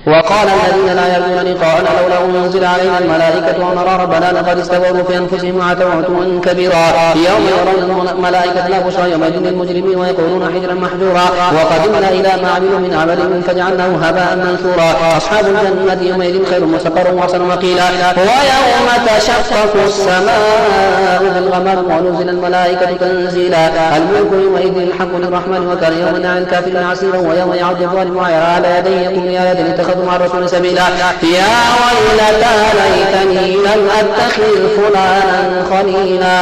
وقال الذين لا يرجون لقاءنا لولا أنزل علينا الملائكة ونرى ربنا لقد استكبروا في أنفسهم وعتوا عتوا كبيرا يوم يرون الملائكة لا بشرى يومئذ للمجرمين ويقولون حجرا محجورا وقدمنا إلى ما عملوا من عمل فجعلناه هباء منثورا أصحاب الجنة يومئذ خير مستقر وأحسن مقيلا ويوم تشقق السماء بالغمام ونزل الملائكة تنزيلا الملك يومئذ الحق للرحمن وكان يوما على الكافرين عسيرا ويوم يعض الظالم على يديه يقول يا ليتني اتخذوا مع الرسول سبيلا يا ويلتى ليتني لم اتخذ فلانا خليلا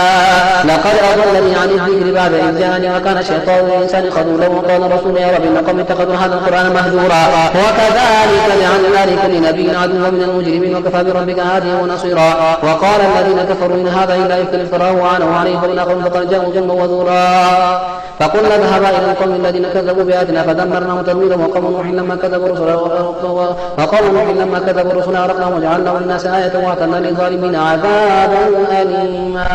لقد اضلني عن الذكر بعد اذ جاءني وكان الشيطان للانسان خذولا وقال الرسول يا رب ان قوم اتخذوا هذا القران مهجورا وكذلك جعلنا لكل نبي عدوا من المجرمين وكفى بربك هاديا ونصيرا وقال الذين كفروا ان هذا الا افك افتراه وعانوا عليه فبلغهم فقد جاءوا جنبا وزورا فقلنا اذهبا الى القوم الذين كذبوا بآياتنا فدمرناهم تدميرا وقوم نوح لما كذبوا الرسل أغرقناهم وجعلناهم للناس آية وأعتدنا للظالمين عذابا أليما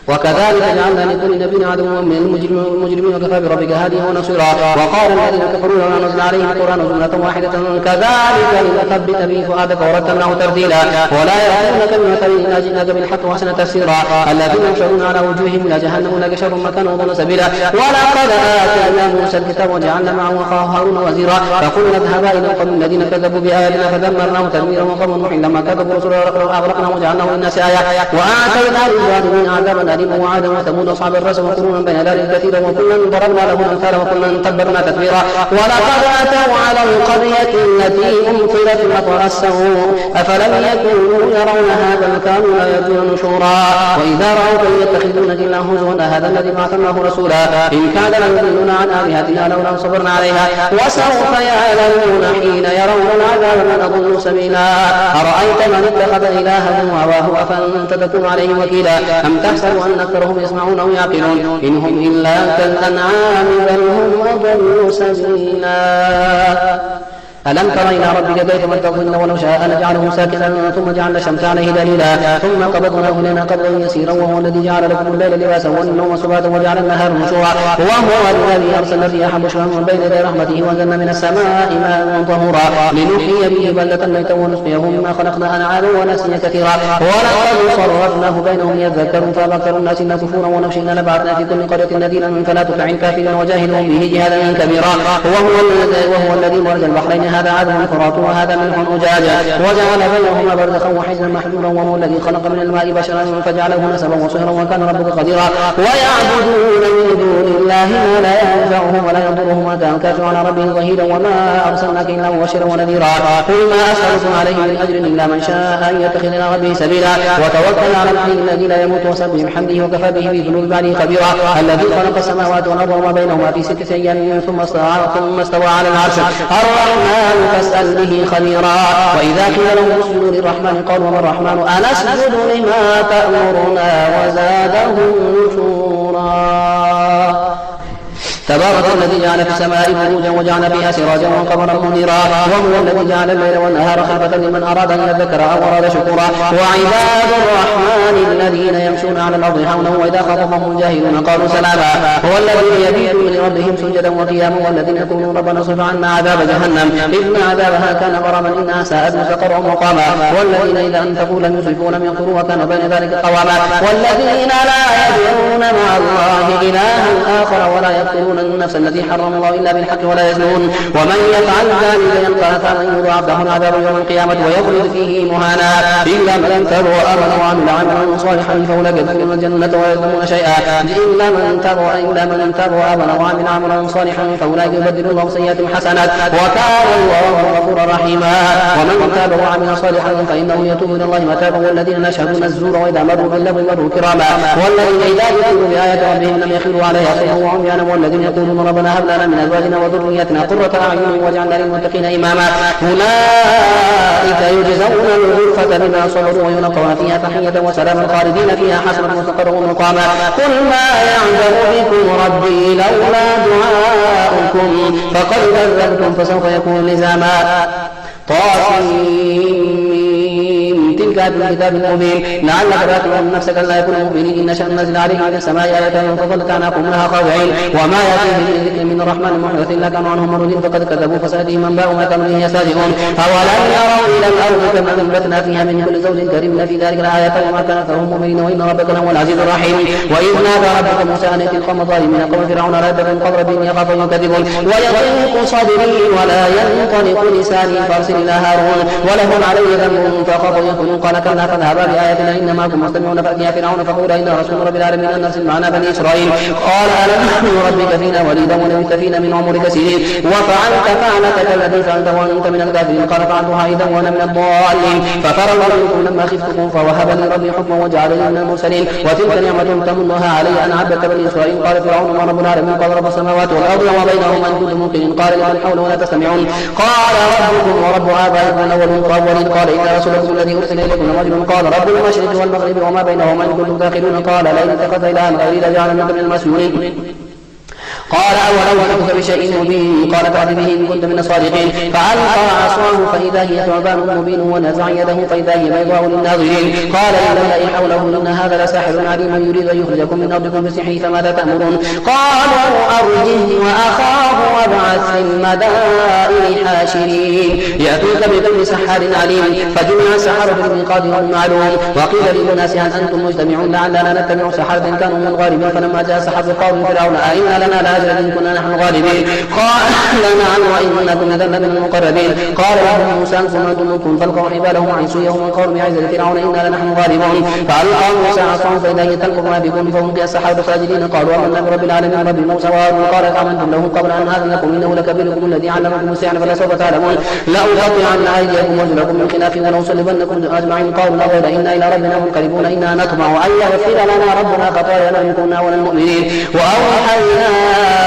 وكذلك جعلنا لكل نبي عدوا من المجرمين وكفى بربك هاديا ونصيرا وقال الذين كفروا لولا نزل عليه القرآن جملة واحدة كذلك لنثبت به فؤادك ورتلناه ترتيلا ولا يأتونك بمثل إلا جئناك بالحق وأحسن تفسيرا الذين يحشرون على وجوههم إلى جهنم أولئك شر مكانا وأضل سبيلا ولقد آتينا موسى الكتاب وجعلنا معه أخاه هارون وزيرا فقلنا اذهبا إلى القوم الذين كذبوا بآياتنا فدمرناهم تدميرا وقوم نوح لما كذبوا الرسل أغرقناهم وجعلناهم للناس آية وآتينا للظالمين عذابا وعادا وثمود أصحاب الرس وقرونا بين ذلك كثيرا وكلا ضربنا له الأمثال وكلا تبرنا تتبيرا ولقد أتوا على القرية التي أمطرت مطر السوء أفلم يكونوا يرونها بل كانوا لا يرجون نشورا وإذا رأوك يتخذون إلا هزوا هذا الذي بعث الله رسولا إن كان ليضلون عن آلهتنا لولا صبرنا عليها وسوف يعلمون حين يرون العذاب من أضل سبيلا أرأيت من اتخذ إلهه هواه أفأنت تكون عليه وكيلا أم تحسب أن أكثرهم يسمعون أو يعقلون إن هم إلا كالأنعام بل هم أضل سبيلا ألم تر إلى ربك كيف مد الظل ولو شاء لجعله ساكنا ثم جعل الشمس عليه دليلا ثم قبضناه إلينا قبضا يسيرا وهو الذي جعل لكم الليل لباسا والنوم سباتا وجعل النهار نشورا وهو الذي أرسل الرياح بشرا من بين يدي رحمته وأنزلنا من السماء ماء طهورا لنحيي به بلدة ميتا ونسقيه مما خلقنا أنعاما وناسيا كثيرا ولقد صرفناه بينهم يذكرون فأكثر الناس إلا كفورا ولو شئنا لبعثنا في كل قرية نذيرا فلا تطع الكافرين وجاهدهم به جهادا كبيرا وهو الذي مرج البحرين هذا عذب فرات وهذا ملح أجاج وجعل بينهما برزخا وحجرا محجورا وهو الذي خلق من الماء بشرا فجعله نسبا وصهرا وكان ربك قديرا ويعبدون من دون الله ما لا ينفعهم ولا يضرهم وكان كافر على ربه ظهيرا وما أرسلناك إلا مبشرا ونذيرا قل ما أسألكم عليه من أجر إلا من شاء أن يتخذ إلى ربه سبيلا وتوكل على الحي الذي لا يموت وسبح بحمده وكفى به بذنوب عباده خبيرا الذي خلق السماوات والأرض وما بينهما في 6 أيام ثم استوى على العرش الرحمن فاسأل به خبيرا وإذا قيل لهم اسجدوا للرحمن قالوا وما الرحمن أنسجد لما تأمرنا وزادهم نفورا تبارك الذي جعل في السماء بروجا وجعل فيها سراجا وقمرا منيرا وهو الذي جعل الليل والنهار خلفة لمن أراد أن يذكر أو أراد شكورا وعباد الرحمن الذين يمشون على الأرض حولا وإذا خاطبهم الجاهلون قالوا سلاما هو الذين يبيتون لربهم سجدا وقياما والذين يقولون ربنا اصرف عنا عذاب جهنم إن عذابها كان غراما إنها ساءت مستقرا ومقاما والذين إذا أنفقوا لم يسرفوا ولم يقتروا وكان بين ذلك قواما والذين لا يدعون مع الله إلها آخر ولا يقتلون النفس التي حرم الله إلا بالحق ولا يزنون ومن يفعل ذلك يلقى أثاما يضاعف له العذاب يوم القيامة ويخلد فيه مهانا إلا من تاب وآمن وعمل عملا صالحا فأولئك يدخلون الجنة ولا يظلمون شيئا إلا من تاب وآمن وعمل عملا صالحا فأولئك يبدل الله سيئاتهم حسنات وكان الله غفورا رحيما ومن تاب وعمل صالحا فإنه يتوب إلى الله متابا والذين لا يشهدون الزور وإذا مروا باللغو مروا كراما والذين إذا ذكروا بآيات ربهم لم يخروا عليها صما وعميانا والذين يقولون ربنا هب لنا من ازواجنا وذريتنا قرة اعين واجعلنا للمتقين اماما اولئك يجزون الغرفة بما صبروا ويلقون فيها تحية وسلاما خالدين فيها حسنة مستقرا ومقاما قل ما يعبأ بكم ربي لولا دعاؤكم فقد كذبتم فسوف يكون لزاما طاسين تلك آية من كتاب مبين لعلك باخع نفسك ألا يكونوا مؤمنين إن شأن نزل عليهم من السماء آية فظلت أعناقهم لها خاضعين وما يأتيهم من ذكر من الرحمن محدث إلا كانوا عنه معرضين فقد كذبوا فسيأتيهم أنباء ما كانوا به يستهزئون أولم يروا إلى الأرض كما أنبتنا فيها من كل زوج كريم في ذلك لآية وما كان أكثرهم مؤمنين وإن ربك لهو العزيز الرحيم وإذ نادى ربك موسى أن ائت القوم الظالمين قوم فرعون لا يدرون قبل بهم يخاف يكذبون ويضيق صدري ولا ينطلق لساني فارسل إلى هارون ولهم علي ذنب فأخاف يكونون قال كلا فاذهبا بآياتنا إن معكم مستمعون فأتيا فرعون فقولا إن رسول رب العالمين أن أرسل معنا بني إسرائيل قال ألم نحن ربك فينا وليدا ولبثت فينا من عمرك سنين وفعلت فعلتك التي فعلت وأنت من الكافرين قال فعلتها إذا وأنا من الضالين ففررت منكم لما خفتكم فوهب لي ربي حكما وجعلني من المرسلين وتلك نعمة تمنها علي أن عبدت بني إسرائيل قال فرعون ما رب العالمين قال رب السماوات والأرض وما بينهما إن كنتم موقنين قال لمن حوله ولا تستمعون قال ربكم ورب آبائكم الأولين قال إن رسولكم الذي أرسل إليكم لمجنون قال رب المشرق والمغرب وما بينهما إن كنتم داخلون قال لئن اتخذت إلها غيري لجعلنك من المسجونين قال أولو جئتك بشيء مبين قال فأت به إن كنت من الصادقين فألقى عصاه فإذا هي ثعبان مبين ونزع يده فإذا هي بيضاء للناظرين قال إن الملأ حوله إن هذا لساحر عليم يريد أن يخرجكم من أرضكم بسحره فماذا تأمرون قالوا أرجه وأخاه وابعث في المدائن حاشرين يأتوك بكل سحار عليم فجمع السحرة بالميقات يوم معلوم وقيل للناس هل أنتم مجتمعون لعلنا نتبع سحرة كانوا من الغالبين فلما جاء السحرة قالوا فرعون أئن لنا إن كنا نحن الغالبين قال نعم وإنكم إذا لمن المقربين قال لهم موسى أنتم فالقوا حبالهم وعصيهم وقالوا بعزة فرعون إنا لنحن الغالبون فألقى موسى عصاه فإذا هي تلقف ما بكم فهم السحرة ساجدين قالوا آمنا برب العالمين رب موسى وهارون قال آمنتم له قبل أن هذا لكم إنه لكبيركم الذي علمكم السحر فلا سوف تعلمون لأقطعن أيديكم وأرجلكم من خلاف ولأصلبنكم أجمعين قالوا لا غير إنا إلى ربنا منقلبون إنا نطمع أن يغفر لنا ربنا خطايانا إن كنا أولى المؤمنين وأوحينا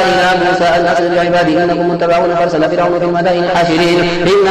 إلى موسى أن أسر بعبادي إنكم متبعون فأرسل فرعون في المدائن حاشرين إن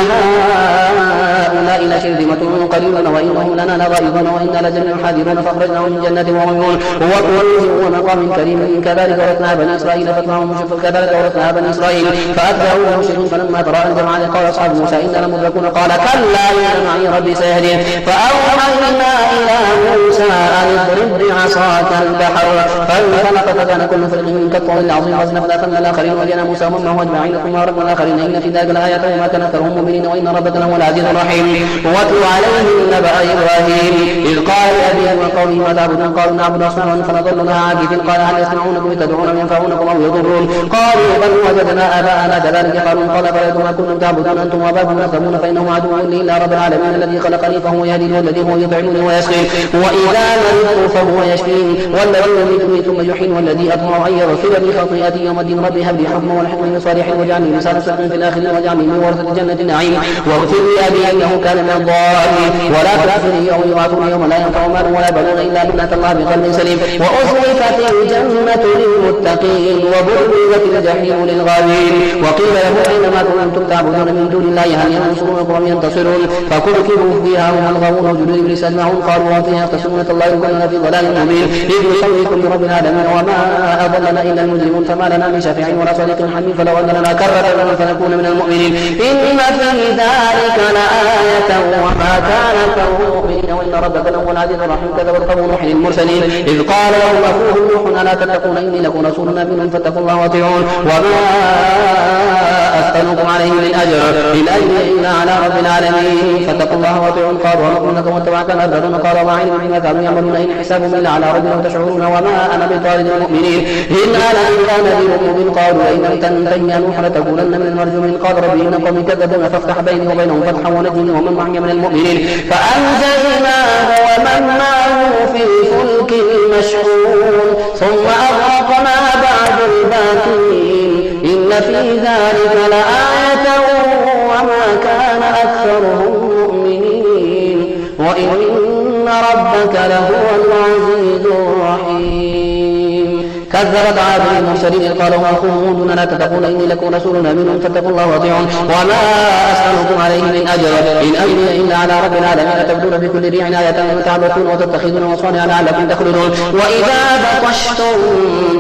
هؤلاء لشرذمة قليلون وإنهم لنا لغائظون وإنا لجميع حاذرون فأخرجناهم من جنة وعيون وكنوز ومقام كريم كذلك ورثنا بني إسرائيل فاتبعهم كذلك ورثنا بني إسرائيل فأتبعوا المشركون فلما ترى الجمعان قال أصحاب موسى إنا لمدركون قال كلا إن معي ربي سيهدين فأوحينا إلى موسى أن اضرب بعصاك البحر فانفلق فكان كل فرق من كالطول العظيم وأزلفنا الآخرين وجئنا موسى ومعه أجمعين ثم أغرقنا الآخرين إن في ذلك لآيات وما كان أكثرهم مؤمنين وإن ربك لهو العزيز الرحيم واتل عليهم نبأ إبراهيم إذ قال لأبيه وقومه ما تعبدون قالوا نعبد أصناما فنظل لها عاكفين قال هل يسمعونكم إذ تدعون ينفعونكم أو يضرون قالوا بل وجدنا آباءنا كذلك قالوا قال فليكن ما كنتم تعبدون أنتم وآباؤكم تكتمون فإنه عدو لي إلا رب العالمين الذي خلقني فهو يهديني والذي هو يطعمني ويسقين وإذا مرضت فهو يشفين والذي يميتني ثم يحيين والذي أطمع أن يغفر لي خطيئتي يوم الدين ربي هب لي حكما والحكم بصالحين واجعلني لسان صدق في الآخرين واجعلني من ورثة جنة النعيم واغفر لي أبي إنه كان من الضالين ولا تغفرني يوم يبعثون يوم لا ينفع مال ولا بنون إلا من أتى الله بقلب سليم وأزلفت الجنة للمتقين وبرزت الجحيم للغاوين وقيل له أينما كنتم تعبدون من دون الله هل ينصرونكم أم ينتصرون فكركبوا فيها هم الغاوون وجنود إبليس أجمعون قالوا وفيها يختصمون الله إن كنا في ضلال مبين إذ نسويكم برب العالمين وما أضلنا إلا المجرمون فما لنا من شفيع ولا صديق حميد فلو أن لنا كرة فنكون من المؤمنين إن في ذلك لآية وما كان أكثرهم مؤمنين وإن ربك لهو العزيز الرحيم كذب قوم نوح المرسلين إذ قال لهم أخوهم نوح ألا تتقون إني لكم رسول أمين فاتقوا الله وأطيعون وما أسألكم عليه من أجر إن أجري إلا على رب العالمين فاتقوا الله وأطيعون قالوا ونؤمن لكم واتبعك الأرذلون قال وما علم بما كانوا يعملون إن حسابهم إلا على ربنا وتشعرون وما أنا بطارد المؤمنين إن أنا إلا نذير مبين قالوا إن لم تنتهي يا نوح لتكونن من المرجومين قال ربي إن قومي كذبون فافتح بيني وبينهم فتحا ونجني ومن معي من المؤمنين فأنجيناه ومن معه في الفلك المشحون ثم أغرقنا بعد الباقين إن في ذلك لآية وما كان أكثرهم مؤمنين وإن ربك لهو العزيز الرحيم كذبت عاد المرسلين إذ قالوا أخوهم هود لا تتقون إني لكم رسول أمين فاتقوا الله وأطيعون وما أسألكم عليه من أجر إن أجري إلا على رب العالمين تبدون بكل ريع آية تعبثون وتتخذون مصانع لعلكم تخلدون وإذا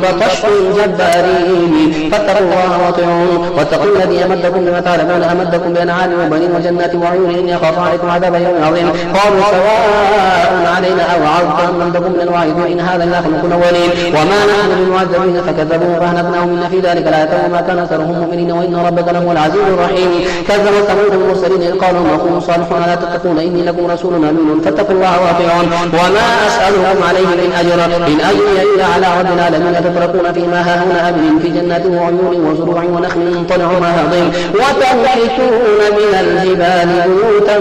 بطشتم جبارين فاتقوا الله وأطيعون واتقوا الذي أمدكم بما تعلمون أمدكم بأنعام وبنين وجنات وعيون إني أخاف عليكم عذاب يوم عظيم قالوا سواء علينا أو عظت أم لم تكن من الواعظين إن هذا إلا خلق الأولين وما نحن بمعذبين فكذبوه فأهلكناهم إن في ذلك لآية وما كان أكثرهم مؤمنين وإن ربك لهو العزيز الرحيم كذبت ثمود المرسلين إذ قالوا أخوهم صالح لا تتقون إني لكم رسول أمين فاتقوا الله وأطيعون وما أسألكم عليه من أجر إن أجري إلا على رب العالمين تتركون فيما هاهنا آمنين في جنات وعيون وزروع ونخل طلعها هضيم وتنحتون من الجبال بيوتا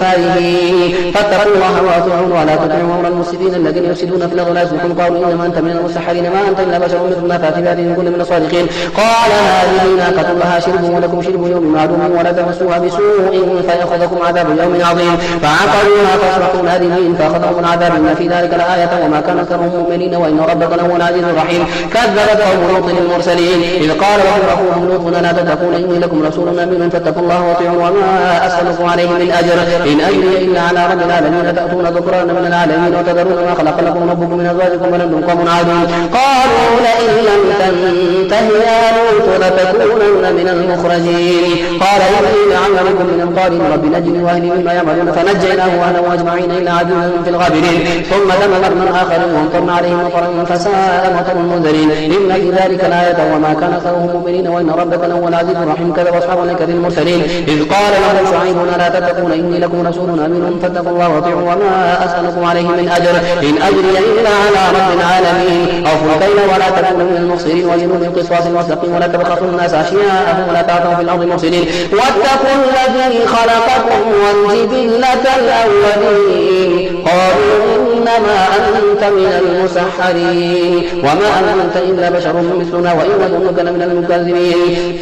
فارهين فاتقوا الله وأطيعون ولا تطيعوا أمر المفسدين الذين يفسدون في الأرض لا يصلحون قالوا إنما أنت من المسحرين ما أنت إلا بشر مثلنا فأت بهذه كل من الصادقين قال هذه ناقة لها شرب ولكم شرب يوم معلوم ولا تمسوها بسوء فيأخذكم عذاب يوم عظيم فعقروها فأصبحوا نادمين فأخذهم العذاب إن في ذلك لآية وما كان أكثرهم مؤمنين وإن ربك لهو العزيز الرحيم كذبت قوم لوط المرسلين إذ قال لهم أخوهم لوط لا تتقون إني لكم رسول أمين فاتقوا الله وأطيعون وما أسألكم عليه من أجر إن أجري إلا على رب العالمين تأتون ذكران من العالمين وتذرون ما خلق لكم ربكم من أزواجكم بل أنتم قوم عادون قالوا لئن لم تنته يا لوط لتكونن من المخرجين قال إني لعملكم من القالين رب نجني وأهلي مما يعملون فنجيناه وأهله أجمعين إلا عجوزا في الغابرين ثم دمرنا آخرين وامطرنا عليهم مطرا فساء مطر المنذرين إن في ذلك لآية وما كان أكثرهم مؤمنين وإن ربك لهو العزيز الرحيم كذب أصحاب الأيكة المرسلين إذ قال لهم شعيب لا تتقون إني لكم رسول أمين فاتقوا الله وأطيعوا وما أسألكم عليه من أجر إن أجري إلا على رب العالمين أوفوا الكيل ولا تكونوا من المخسرين وزنوا بالقسطاس المستقيم ولا تبخسوا الناس أشياءهم ولا تعثوا في الأرض مفسدين واتقوا الذي خلقكم والجبلة الأولين قالوا إنما أنت من المسحرين وما أنت إلا بشر مثلنا وإن نظنك لمن المكذبين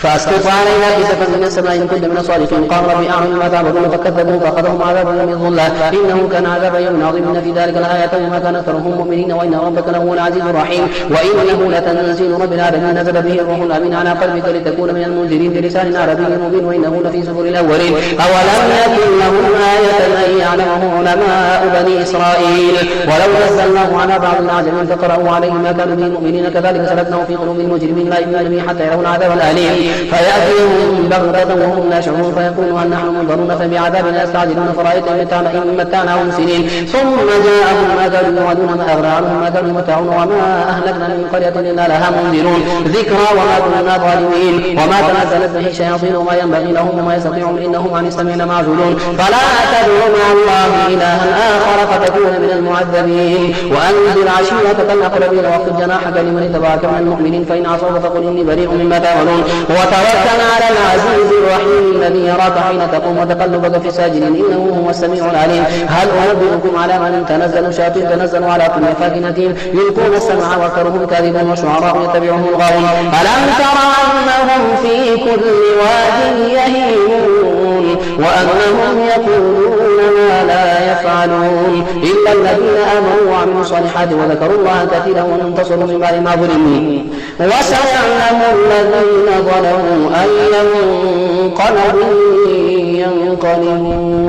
فأسقط علينا كسفا من السماء إن كنت من الصالحين قال ربي أعلم ما تعبدون فكذبوه فأخذهم عذاب يوم الظلة إنه كان عذاب يوم عظيم إن في ذلك لآية وما كان أكثرهم مؤمنين وإن ربك لهو العزيز الرحيم وإنه لتنزيل رب العالمين نزل به الروح الأمين على قلبك لتكون من المنذرين بلسان عربي مبين وإنه لفي زبر الأولين أولم يكن لهم آية أن يعلمه علماء بني إسرائيل ولو نزلناه على بعض الأعجمين فقرأوا عليهم ما كانوا به مؤمنين كذلك سلكناه في قلوب المجرمين لا يؤمنون به حتى يرون العذاب الأليم فيأتيهم بغتة وهم لا يشعرون فيقولوا هل نحن منظرون فبعذابنا يستعجلون فرأيت إن متعناهم سنين ثم جاءهم ما كانوا يوعدون ما أغنى عنهم ما كانوا يمتعون وما أهلكنا من قرية إلا لها منذرون ذكرى وما كنا ظالمين وما تنزلت به الشياطين وما ينبغي لهم وما يستطيعون إنهم عن السميع معزولون فلا تدعوا مع الله إلها آخر فتكون من المعذبين وأنذر عشيرتك الأقربين واخفض جناحك لمن اتبعك من المؤمنين فإن عصوك فقل إني بريء مما تعملون وتوكل على العزيز الرحيم الذي يراك حين تقوم وتقلبك في الساجدين إنه هو السميع العليم هل أنبئكم على من تنزل الشياطين تنزل على كل أفاك أثيم يلقون السمع وأكثرهم كاذبون والشعراء يتبعهم الغاوون ألم تر أنهم في كل واد يهيمون وأنهم يقولون ما لا يفعلون إلا الذين آمنوا وعملوا الصالحات وذكروا الله كثيرا وانتصروا من بعد ما ظلموا وسيعلم الذين ظلموا أي منقلب ينقلبون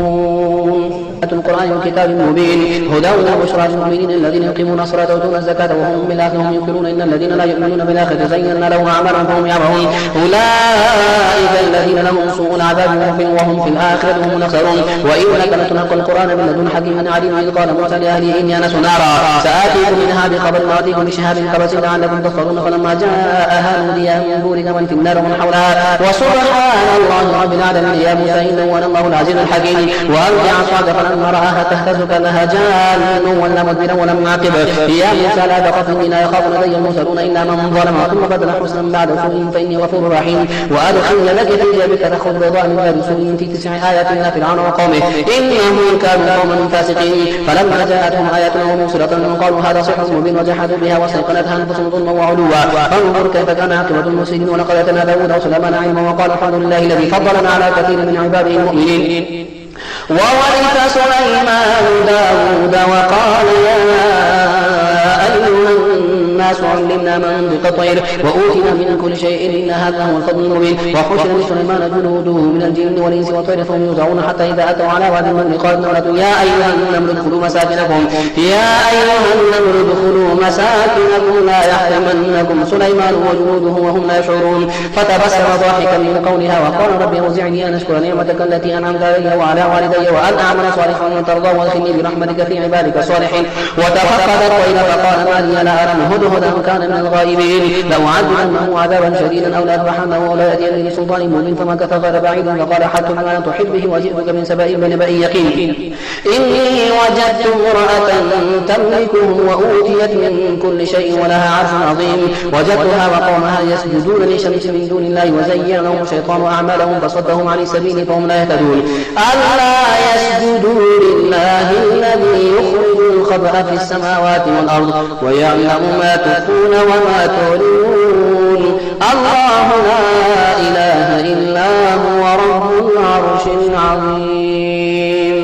القرآن والكتاب المبين هدى وبشرى للمؤمنين الذين يقيمون الصلاة ويؤتون الزكاة وهم بالآخرة هم يوقنون إن الذين لا يؤمنون بالآخرة زينا لهم أعمالهم فهم يعمهون أولئك الذين لهم سوء العذاب وهم في الآخرة هم الأخسرون وإنك لتلقى القرآن من لدن حكيم عليم إذ قال موسى لأهله إني آنست نارا سآتيكم منها بخبر وآتيكم بشهاب قبس لعلكم تصطلون فلما جاءها نودي أن بورك من في النار ومن حولها وسبحان الله رب العالمين يا موسى إنه أنا الله العزيز الحكيم وألقي عصاك فلما رآها تهتز كأنها جان ولا مدبرا ولم يعقب يا موسى لا تخف إني لا يخاف لدي المرسلون إلا من ظلم ثم بدل حسنا بعد سوء فإني غفور رحيم وأدخل لك في جيبك تأخذ بضاعة من غير سوء في 9 آيات إلى فرعون وقومه إنهم كانوا قوما فاسقين فلما جاءتهم آياتنا مبصرة قالوا هذا سحر مبين وجحدوا بها واستيقنتها أنفسهم ظلما وعلوا فانظر كيف كان عاقبة المفسدين ولقد آتينا داود وسليمان علما وقال الحمد لله الذي فضلنا على كثير من عباده المؤمنين وورث سليمان داود وقال يا أيها الناس وعلمنا منطق الطير وأوتينا من كل شيء إن هذا هو الفضل المبين. وحشر لسليمان جنوده من الجن والإنس والطير فهم يوزعون حتى إذا أتوا على واد النمل قالت نملة يا أيها النمل ادخلوا مساكنكم لا يحطمنكم سليمان وجنوده وهم لا يشعرون. فتبسم ضاحكا من قولها وقال رب أوزعني أن أشكر نعمتك التي أنعمت علي وعلى والدي وأن أعمل صالحا ترضى وادخلني برحمتك في عبادك الصالحين. وتفقد الطير فقال ما لي لا أرى هدهدا كان من الغائبين لأعذبنه عذابا شديدا أو لأذبحنه أو لا يأتيني بسلطان مبين فمكث غير بعيد فقال حتى ما تحب به وجئتك من سبأ بنبأ يقين إني وجدت امرأة تملكهم وأوتيت من كل شيء ولها عرش عظيم وجدتها وقومها يسجدون لشمس من دون الله وزين لهم الشيطان أعمالهم فصدهم عن السبيل فهم لا يهتدون. ألا يسجدوا لله الذي يخرج الخبأ في السماوات والأرض ويعلم ما تخفون وما تعلنون. الله لا إله إلا هو رب العرش العظيم.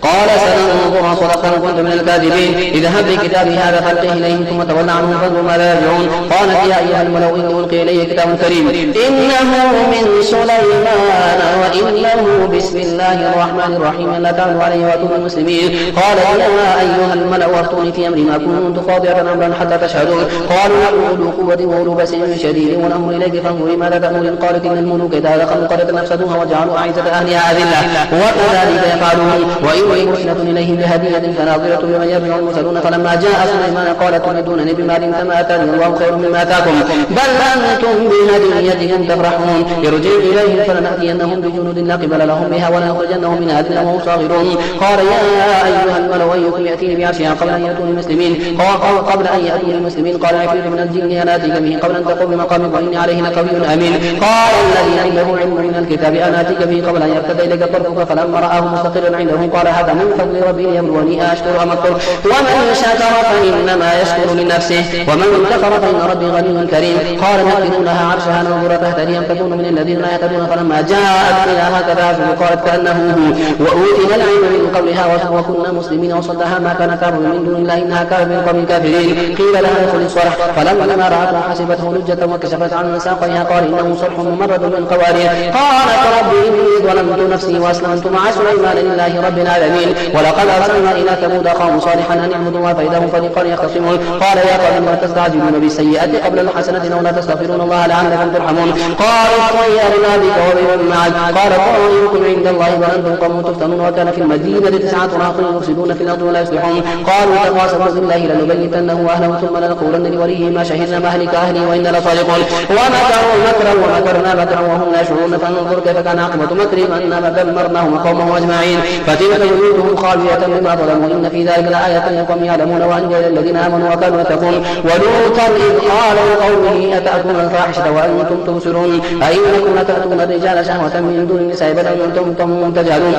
قال سننظر أصدقت أم كنت من الكاذبين اذهب بكتابي هذا فألقه إليهم ثم تول عنهم فانظر ماذا يرجعون. قالت يا أيها الملأ إني ألقي إلي كتاب كريم إنه من سليمان وإنه بسم الله الرحمن الرحيم لا تعلوا علي وأتوني مسلمين. قال يا أيها الملأ أفتوني في أمري ما كنت قاطعة أمرا حتى تشهدون. قالوا نحن أولو قوة وأولو بأس شديد والأمر إليك فانظري ماذا تأمرين. قالت إن الملوك إذا دخلوا قرية أفسدوها وجعلوا أعزة أهلها أذلة وكذلك يفعلون. وإني مرسلة إليهم بهدية فناظرة بما يرجع المرسلون. فلما جاء سليمان قال تمدونني بمال فما آتاني الله خير مما آتاكم بل أنتم بهديتهم تفرحون. ارجع إليهم فلنأتينهم بجنود لا قبل لهم بها ولنخرجنهم من أذلة وهم صاغرون. قال يا أيها الملأ أيكم يأتيني بعرشها قبل أن يأتوني مسلمين. قبل أن يأتوني مسلمين قال عفريت من الجن أنا آتيك به قبل أن تقوم بمقامك وإني عليه لقوي أمين. قال الذي عنده علم من الكتاب أنا آتيك به قبل أن يرتد إليك طرفك فلما رآه مستقرا عنده قال هذا من فضل ربي ليبلوني أشكر أم أكفر. ومن شكر فإنما يشكر لنفسه ومن كفر فإن ربي غني كريم. قال نأكلوا لها عرشها ننظر تهتدي أم تكون من الذين لا يهتدون. فلما جاءت إلى هكذا قالت كأنه هو وأوتينا العلم من قبلها وكنا مسلمين وصدها ما كان تعبد من دون الله إنها كانت من قوم الكافرين. قيل لها ادخل الصرح فلما رأته حسبته لجة وكشفت عن ساقيها قال إنه صرح ممرد من قوارير. قالت رب إني ظلمت نفسي وأسلمت مع سليمان لله رب العالمين. ولقد أرسلنا إلى ثمود أخاهم صالحا أن اعبدوا الله فإذا هم فريقان يختصمون. قال يا قوم ما تستعجلون بالسيئة قبل الحسنة ولا تستغفرون الله لعلكم ترحمون. قالوا طيرنا بك وبمن معك قال طائركم عند الله وأنتم قوم تفتنون. وكان في المدينة 9 رهط يفسدون في الأرض ولا يصلحون. قالوا تقاسموا بالله لنبيتنه أهله ثم لنقولن لوليه ما شهدنا مهلك أهلي وإنا لصادقون. ومكروا مكرا ومكرنا مكرا وهم لا يشعرون. فانظر كيف كان عاقبة مكرهم أنما دمرناهم وقومهم أجمعين. فتلك بيوتهم خاوية بما ظلموا إن في ذلك لآية لقوم يعلمون وأنجينا الذين آمنوا وكانوا يتقون. ولوطا إذ قال لقومه أتأتون الفاحشة وأنتم تبصرون أئنكم لتأتون الرجال شهوة من دون النساء بل أنتم تجهلون.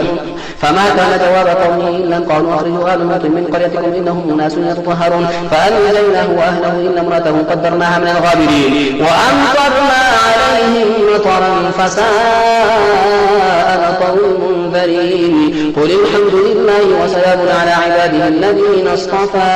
فما كان جواب قومه إلا أن قالوا أخرجوا آل لوط من قريتكم إنهم أناس يتطهرون. فأنجيناه وأهله إلا امرأته قدرناها من الغابرين. وأمطرنا عليهم مطرا فساء مطر المنذرين. قل الحمد لله وسلام على عباده الذين اصطفى